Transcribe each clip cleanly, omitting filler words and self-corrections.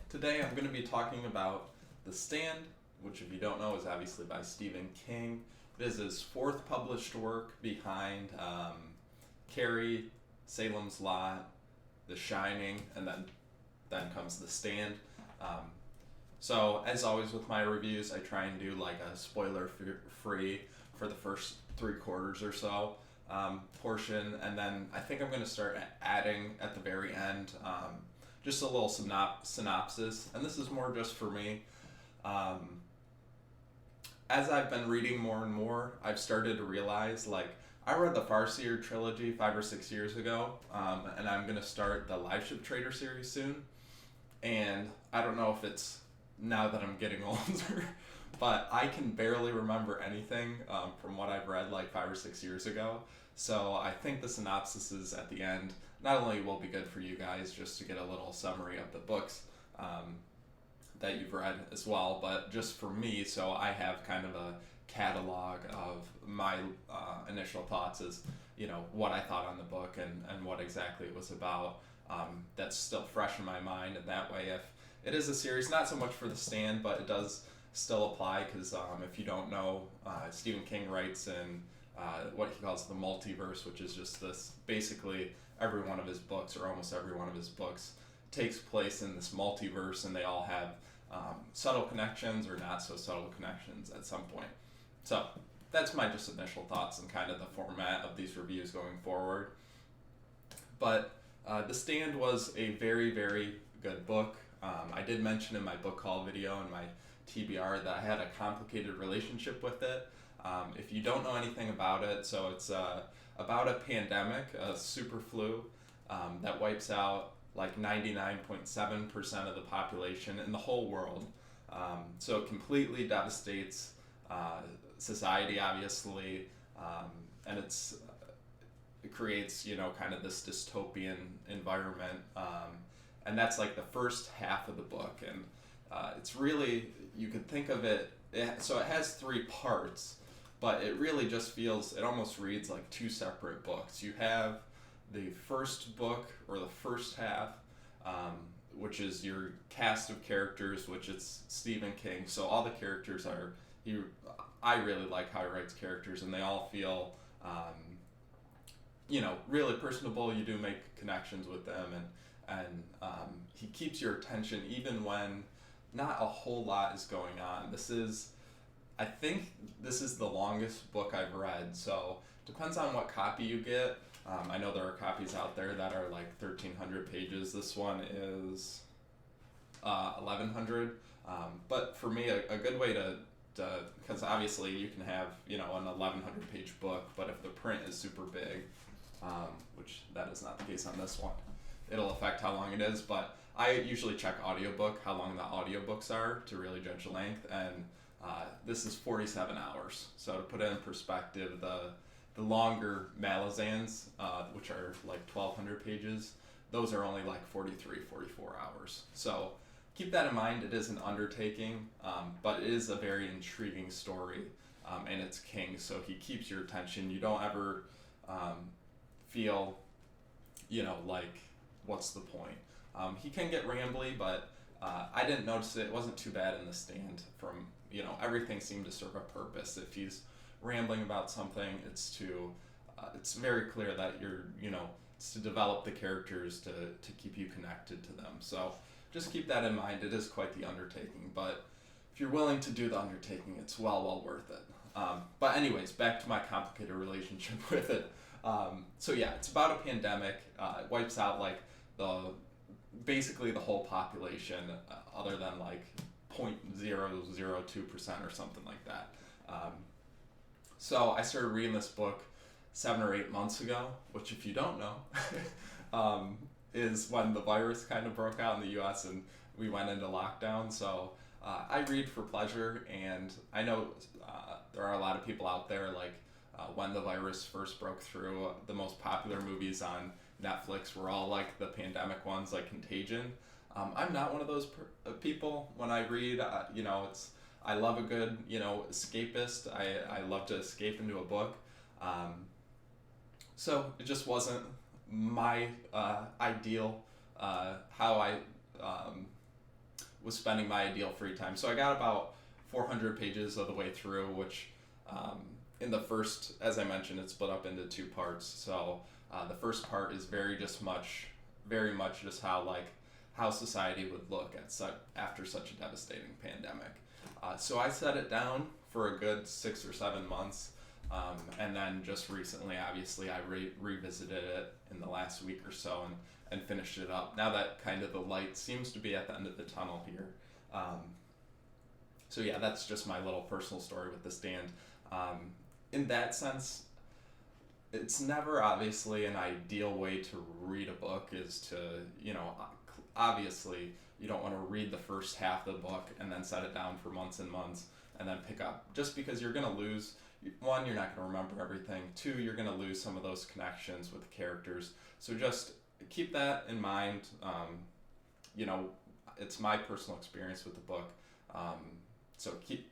Today I'm going to be talking about The Stand, which, if you don't know, is obviously by Stephen King. It is his fourth published work behind Carrie, Salem's Lot, The Shining, and then comes The Stand. Um, so, as always with my reviews, I try and do like a spoiler free for the first three quarters or so portion, and then I think I'm going to start adding at the very end just a little synopsis, and this is more just for me. Um, as I've been reading more and more, I've started to realize like I read the Farseer trilogy 5 or 6 years ago, and I'm going to start the Live Ship Trader series soon. And I don't know if it's now that I'm getting older, but I can barely remember anything from what I've read like 5 or 6 years ago. So I think the synopsises at the end not only will be good for you guys just to get a little summary of the books that you've read as well, but just for me, so I have kind of a catalog of my initial thoughts as what I thought on the book and what exactly it was about. That's still fresh in my mind, and that way, if it is a series, not so much for The Stand, but it does still apply because if you don't know, Stephen King writes in what he calls the multiverse, which is just this basically every one of his books, or almost every one of his books, takes place in this multiverse, and they all have subtle connections or not so subtle connections at some point. So that's my just initial thoughts and kind of the format of these reviews going forward. But The Stand was a very, very good book. I did mention in my book haul video and my TBR that I had a complicated relationship with it. If you don't know anything about it, so it's about a pandemic, a super flu, that wipes out like 99.7% of the population in the whole world. So it completely devastates society, obviously, and it creates, kind of this dystopian environment. And that's like the first half of the book. And it's really, you could think of so it has three parts, but it really just feels, it almost reads like two separate books. You have the first book, or the first half, which is your cast of characters, which it's Stephen King. So all the characters I really like how he writes characters, and they all feel, really personable. You do make connections with them, and he keeps your attention even when not a whole lot is going on. I think this is the longest book I've read, so depends on what copy you get. I know there are copies out there that are like 1,300 pages. This one is 1,100. But for me, a good way to because obviously you can have an 1,100 page book, but if the print is super big, which that is not the case on this one, it'll affect how long it is. But I usually check audiobook, how long the audiobooks are, to really judge length, and this is 47 hours. So to put it in perspective, the longer Malazans, which are like 1,200 pages, those are only like 43, 44 hours. So keep that in mind. It is an undertaking, but it is a very intriguing story, and it's King, so he keeps your attention. You don't ever feel, like, what's the point? He can get rambly, but I didn't notice it. It wasn't too bad in The Stand. From everything seemed to serve a purpose. If he's rambling about something, it's very clear that it's to develop the characters to keep you connected to them. So just keep that in mind. It is quite the undertaking, but if you're willing to do the undertaking, it's well worth it. But anyways, back to my complicated relationship with it. So yeah, it's about a pandemic. It wipes out like basically the whole population, other than like 0.002% or something like that. So I started reading this book 7 or 8 months ago, which, if you don't know, is when the virus kind of broke out in the U.S. and we went into lockdown. So I read for pleasure, and I know there are a lot of people out there, like when the virus first broke through, the most popular movies on Netflix were all like the pandemic ones, like Contagion. I'm not one of those people. When I read, I love a good, escapist. I love to escape into a book. So it just wasn't my ideal how I was spending my ideal free time. So I got about 400 pages of the way through, which in the first, as I mentioned, it's split up into two parts. So the first part is very much just how society would look after such a devastating pandemic. So I set it down for a good 6 or 7 months, and then just recently, obviously, I revisited it in the last week or so and finished it up. Now that kind of the light seems to be at the end of the tunnel here. So yeah, that's just my little personal story with The Stand. In that sense, it's never obviously an ideal way to read a book is to, obviously you don't want to read the first half of the book and then set it down for months and months and then pick up, just because you're going to lose, one, you're not going to remember everything, two, you're going to lose some of those connections with the characters. So just keep that in mind. It's my personal experience with the book, so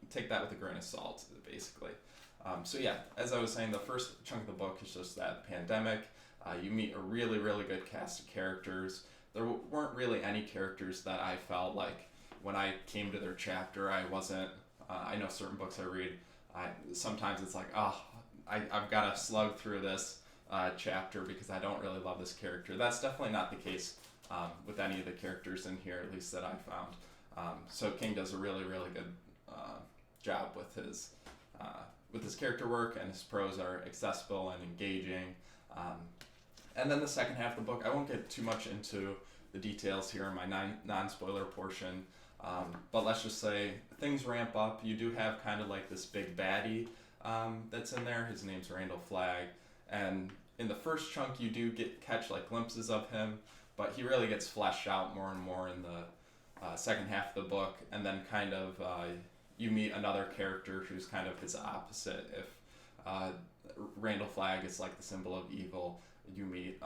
take that with a grain of salt, basically. So yeah, as I was saying, the first chunk of the book is just that pandemic. You meet a really, really good cast of characters. There weren't really any characters that I felt like when I came to their chapter, I wasn't, I know certain books I read, sometimes it's like, I've got to slug through this chapter because I don't really love this character. That's definitely not the case with any of the characters in here, at least that I found. So King does a really, really good job with his character work, and his prose are accessible and engaging. And then the second half of the book, I won't get too much into the details here in my non-spoiler portion, but let's just say things ramp up. You do have kind of like this big baddie that's in there. His name's Randall Flagg, and in the first chunk you do catch like glimpses of him, but he really gets fleshed out more and more in the second half of the book, and then kind of you meet another character who's kind of his opposite. If Randall Flagg is like the symbol of evil, you meet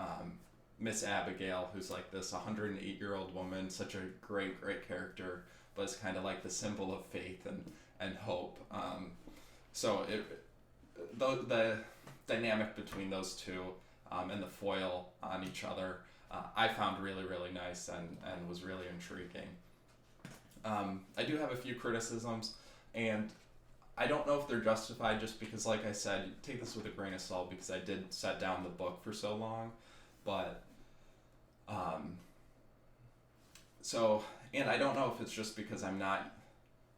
Miss Abigail, who's like this 108-year-old woman, such a great character, but it's kind of like the symbol of faith and hope. So the dynamic between those two and the foil on each other, I found really, really nice and was really intriguing. I do have a few criticisms, and I don't know if they're justified, just because, like I said, take this with a grain of salt because I did set down the book for so long. But, and I don't know if it's just because I'm not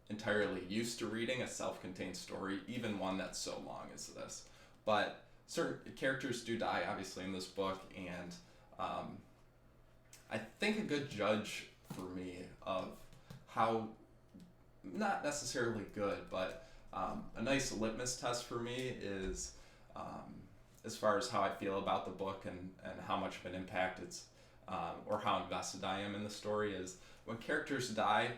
entirely used to reading a self-contained story, even one that's so long as this. But certain characters do die, obviously, in this book, and I think a good judge for me of how, not necessarily good, but a nice litmus test for me is as far as how I feel about the book and how much of an impact it's, or how invested I am in the story, is when characters die,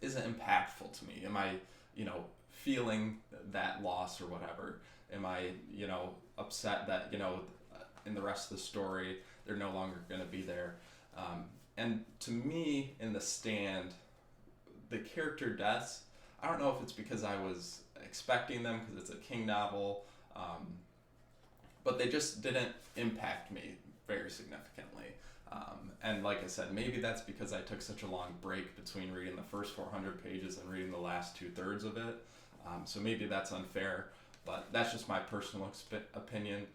is it impactful to me? Am I, feeling that loss or whatever? Am I, upset that, in the rest of the story, they're no longer going to be there? And to me, in The Stand, the character deaths, I don't know if it's because I was expecting them because it's a King novel, but they just didn't impact me very significantly. And like I said, maybe that's because I took such a long break between reading the first 400 pages and reading the last 2/3 of it. So maybe that's unfair, but that's just my personal opinion.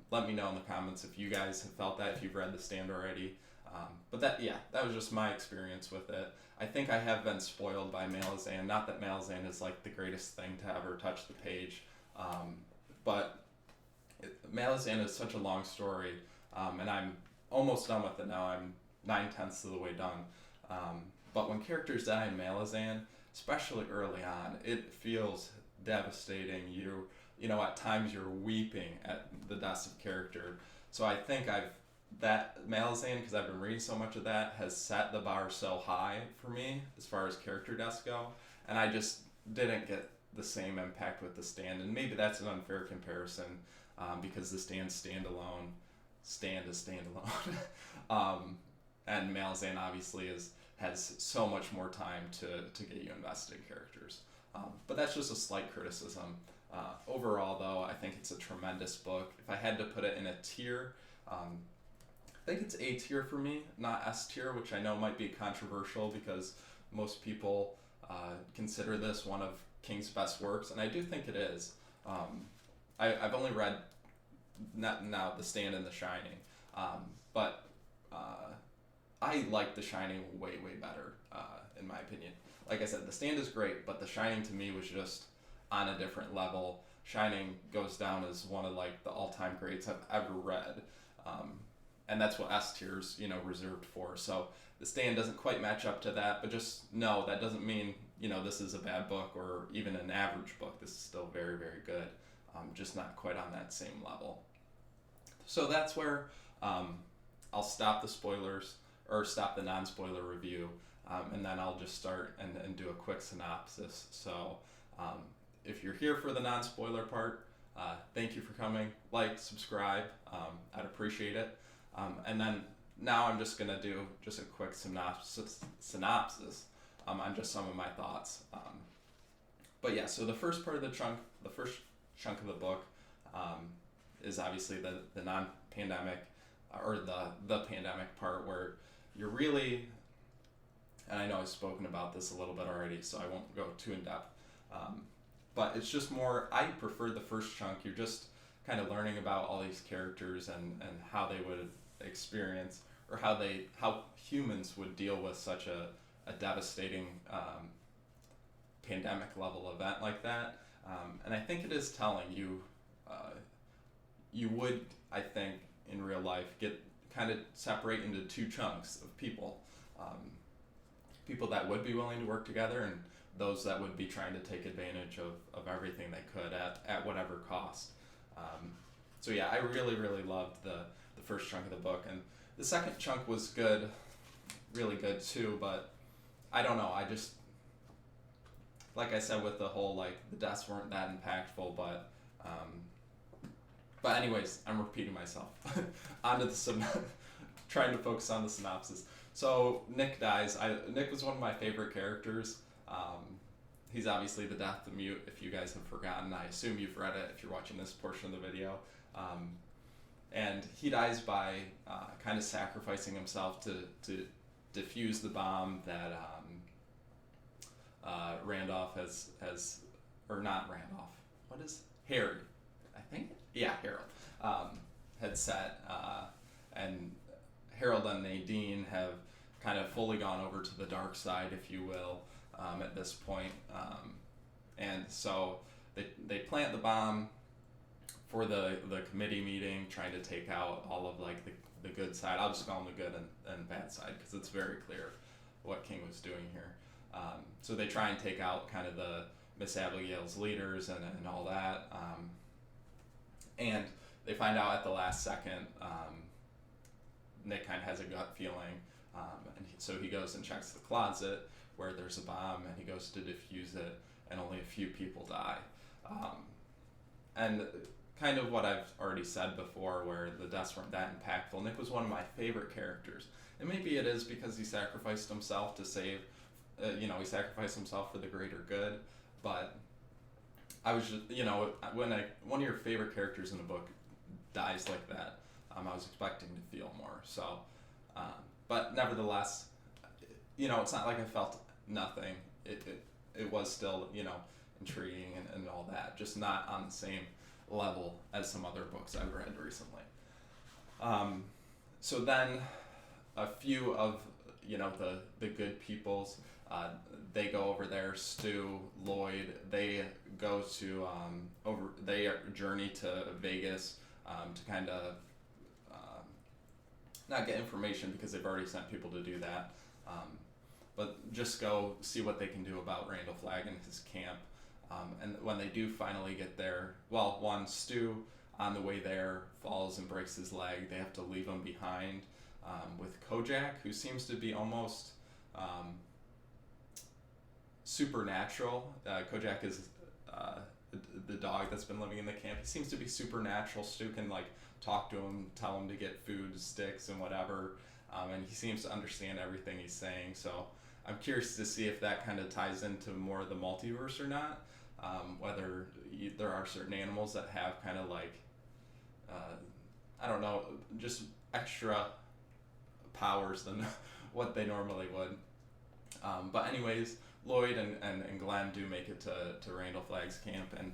Let me know in the comments if you guys have felt that, if you've read The Stand already. But that was just my experience with it. I think I have been spoiled by Malazan. Not that Malazan is like the greatest thing to ever touch the page, but Malazan is such a long story, and I'm almost done with it now. I'm 9/10 of the way done. But when characters die in Malazan, especially early on, it feels devastating. At times you're weeping at the deaths of character. So I think that Malazan, because I've been reading so much of that, has set the bar so high for me as far as character deaths go, and I just didn't get the same impact with The Stand. And maybe that's an unfair comparison, because The Stand is standalone, and Malazan obviously has so much more time to get you invested in characters. But that's just a slight criticism. Overall, though, I think it's a tremendous book. If I had to put it in a tier, I think it's A tier for me, not S tier, which I know might be controversial because most people consider this one of King's best works, and I do think it is. I've only read now The Stand and The Shining, but I like The Shining way, way better, in my opinion. Like I said, The Stand is great, but The Shining to me was just on a different level. Shining goes down as one of like the all-time greats I've ever read, and that's what S tier's reserved for. So The Stand doesn't quite match up to that, but just no, that doesn't mean this is a bad book or even an average book. This is still very, very good, just not quite on that same level. So that's where I'll stop the spoilers or stop the non-spoiler review, and then I'll just start and do a quick synopsis. So if you're here for the non-spoiler part, thank you for coming. Like, subscribe, I'd appreciate it. And then now I'm just gonna do just a quick synopsis on just some of my thoughts. But yeah, so the first part of the first chunk of the book is obviously the non-pandemic or the pandemic part, where you're really, and I know I've spoken about this a little bit already, so I won't go too in depth. But it's just more, I prefer the first chunk. You're just kind of learning about all these characters and how they would experience, or how humans would deal with such a devastating pandemic level event like that. And I think it is telling you, you would, I think, in real life get kind of separate into two chunks of people. People that would be willing to work together, and those that would be trying to take advantage of everything they could at whatever cost. So yeah, I really, really loved the first chunk of the book, and the second chunk was good, really good too, but I don't know, I just, like I said with the whole, like, the deaths weren't that impactful, but anyways, I'm repeating myself. Onto the trying to focus on the synopsis. So Nick dies. Nick was one of my favorite characters. He's obviously the Death to Mute, if you guys have forgotten. I assume you've read it if you're watching this portion of the video. And he dies by kind of sacrificing himself to defuse the bomb that Randolph has, or not Randolph, what is, Harry, I think? Yeah, Harold, had set, and Harold and Nadine have kind of fully gone over to the dark side, if you will, at this point. And so they plant the bomb for the committee meeting, trying to take out all of like the good side. I'll just call them the good and bad side, because it's very clear what King was doing here. So they try and take out kind of the Miss Abigail's leaders and all that. And they find out at the last second, Nick kind of has a gut feeling, so he goes and checks the closet where there's a bomb, and he goes to defuse it, and only a few people die. And kind of what I've already said before, where the deaths weren't that impactful. Nick was one of my favorite characters, and maybe it is because he sacrificed himself to save, he sacrificed himself for the greater good. But I was just, when one of your favorite characters in a book dies like that, I was expecting to feel more. So, but nevertheless, it's not like I felt nothing. It was still, intriguing and all that, just not on the same level as some other books I've read recently. So then a few of, the good peoples, they go over there. Stu, Lloyd, they go to, they journey to Vegas to kind of not get information, because they've already sent people to do that, but just go see what they can do about Randall Flagg and his camp. And when they do finally get there, Stu on the way there falls and breaks his leg. They have to leave him behind with Kojak, who seems to be almost supernatural. Kojak is the dog that's been living in the camp. He seems to be supernatural. Stu can talk to him, tell him to get food, sticks, and whatever, and he seems to understand everything he's saying. So I'm curious to see if that kind of ties into more of the multiverse or not. Whether there are certain animals that have kind of I don't know, just extra powers than what they normally would. But anyways, Lloyd and Glenn do make it to Randall Flagg's camp, and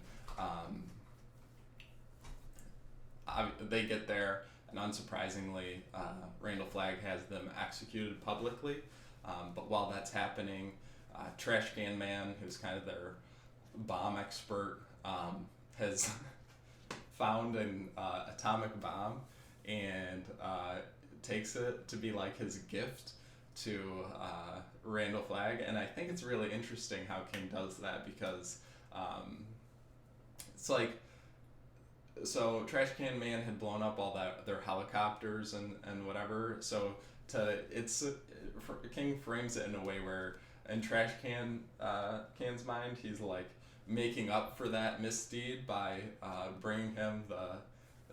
they get there, and unsurprisingly, Randall Flagg has them executed publicly. But while that's happening, Trash Can Man, who's kind of their bomb expert, has found an atomic bomb and takes it to be like his gift to Randall Flagg. And I think it's really interesting how King does that, because it's like, so Trash Can Man had blown up all their helicopters and whatever. So King frames it in a way where in Trash Can's mind, he's like making up for that misdeed by bringing him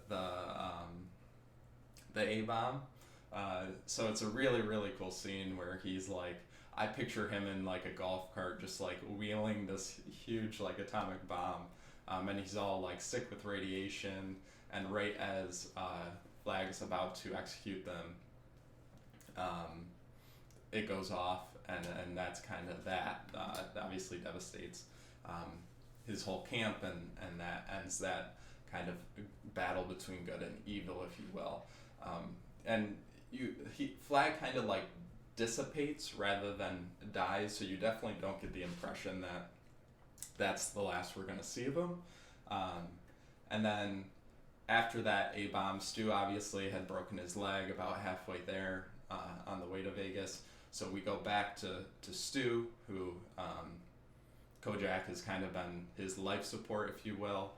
the A-bomb. So it's a really, really cool scene where he's like, I picture him in like a golf cart just like wheeling this huge like atomic bomb, and he's all like sick with radiation, and right as Flagg is about to execute them, it goes off, and that's kind of that. Obviously devastates his whole camp, and that ends that kind of battle between good and evil, if you will. And Flagg kind of like dissipates rather than dies, so you definitely don't get the impression that that's the last we're going to see of him. And then after that A-bomb, Stu obviously had broken his leg about halfway there on the way to Vegas. So we go back to Stu, who Kojak has kind of been his life support, if you will.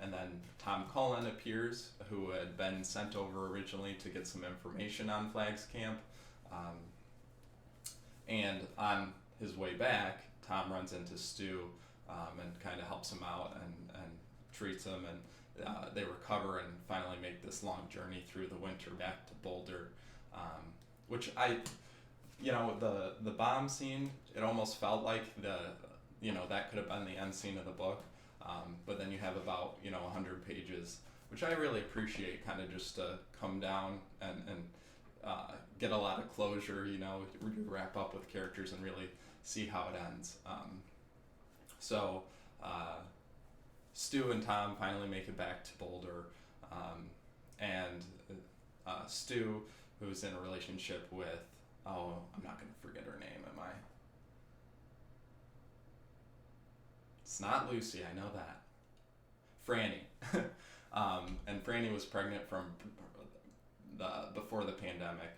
And then Tom Cullen appears, who had been sent over originally to get some information on Flagg's camp. And on his way back, Tom runs into Stu and kind of helps him out and treats him, and they recover and finally make this long journey through the winter back to Boulder, which the bomb scene, it almost felt like that could have been the end scene of the book. But then you have about 100 pages, which I really appreciate, kind of just to come down and get a lot of closure, wrap up with characters and really see how it ends. So Stu and Tom finally make it back to Boulder, and Stu, who's in a relationship with, I'm not going to forget her name, am I? It's not Lucy, I know that. Franny. And Franny was pregnant from before the pandemic.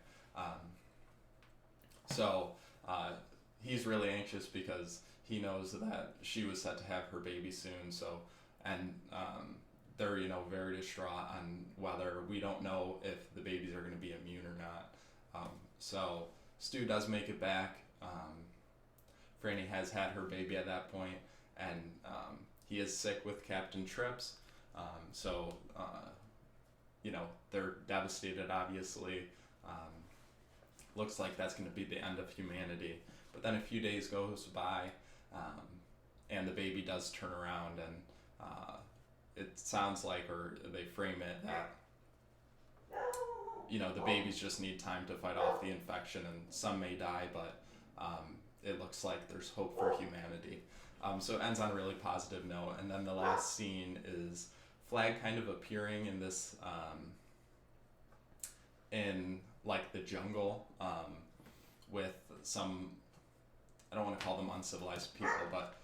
So he's really anxious because he knows that she was set to have her baby soon. So, and they're very distraught on whether, we don't know if the babies are going to be immune or not. So Stu does make it back. Franny has had her baby at that point, and he is sick with Captain Trips. So they're devastated, obviously. Looks like that's going to be the end of humanity. But then a few days goes by, and the baby does turn around, and it sounds like, or they frame it that, the babies just need time to fight off the infection, and some may die, but it looks like there's hope for humanity. So it ends on a really positive note. And then the last scene is Flagg kind of appearing in this, in like the jungle, with some, I don't want to call them uncivilized people, but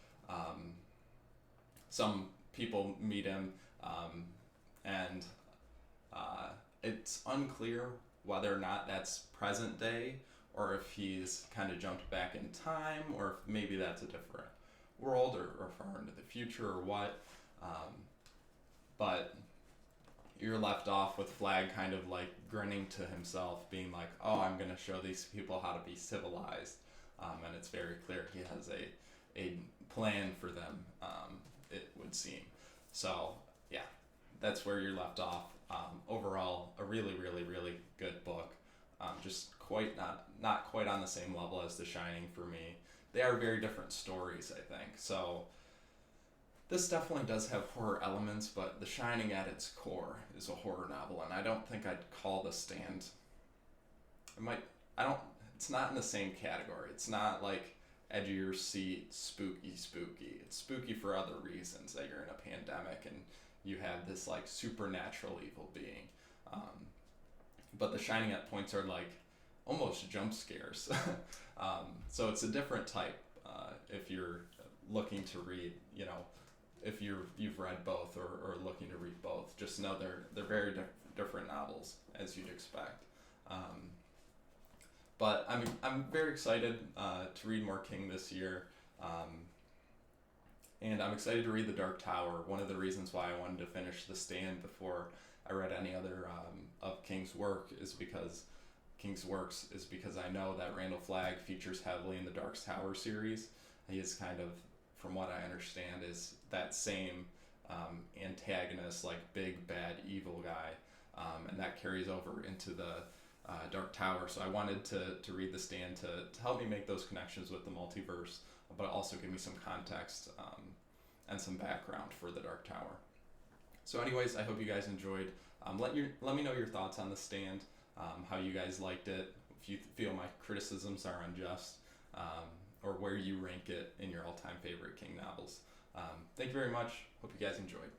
some people meet him, and it's unclear whether or not that's present day, or if he's kind of jumped back in time, or if maybe that's a different world, or far into the future, or what. But you're left off with Flagg kind of like grinning to himself, being like, oh, I'm going to show these people how to be civilized. And it's very clear he has a plan for them, it would seem. So, yeah, that's where you're left off. Overall, a really, really, really good book. Just quite not quite on the same level as The Shining for me. They are very different stories, I think. So this definitely does have horror elements, but The Shining at its core is a horror novel, and I don't think I'd call The Stand it might, I don't, it's not in the same category. It's not like edge of your seat, spooky. It's spooky for other reasons, that you're in a pandemic and you have this like supernatural evil being. But the Shining at points are like almost jump scares. So it's a different type. If you're looking to read, if you've read both or looking to read both, just know they're very different novels, as you'd expect. But I'm very excited to read more King this year, and I'm excited to read The Dark Tower. One of the reasons why I wanted to finish The Stand before I read any other of King's work is because I know that Randall Flagg features heavily in the Dark Tower series. He is kind of, from what I understand, is that same antagonist, like big bad evil guy, and that carries over into the Dark Tower. So I wanted to read The Stand to help me make those connections with the multiverse, but also give me some context and some background for the Dark Tower. So anyways, I hope you guys enjoyed. Let me know your thoughts on The Stand, how you guys liked it, if you feel my criticisms are unjust, or where you rank it in your all-time favorite King novels. Thank you very much. Hope you guys enjoyed.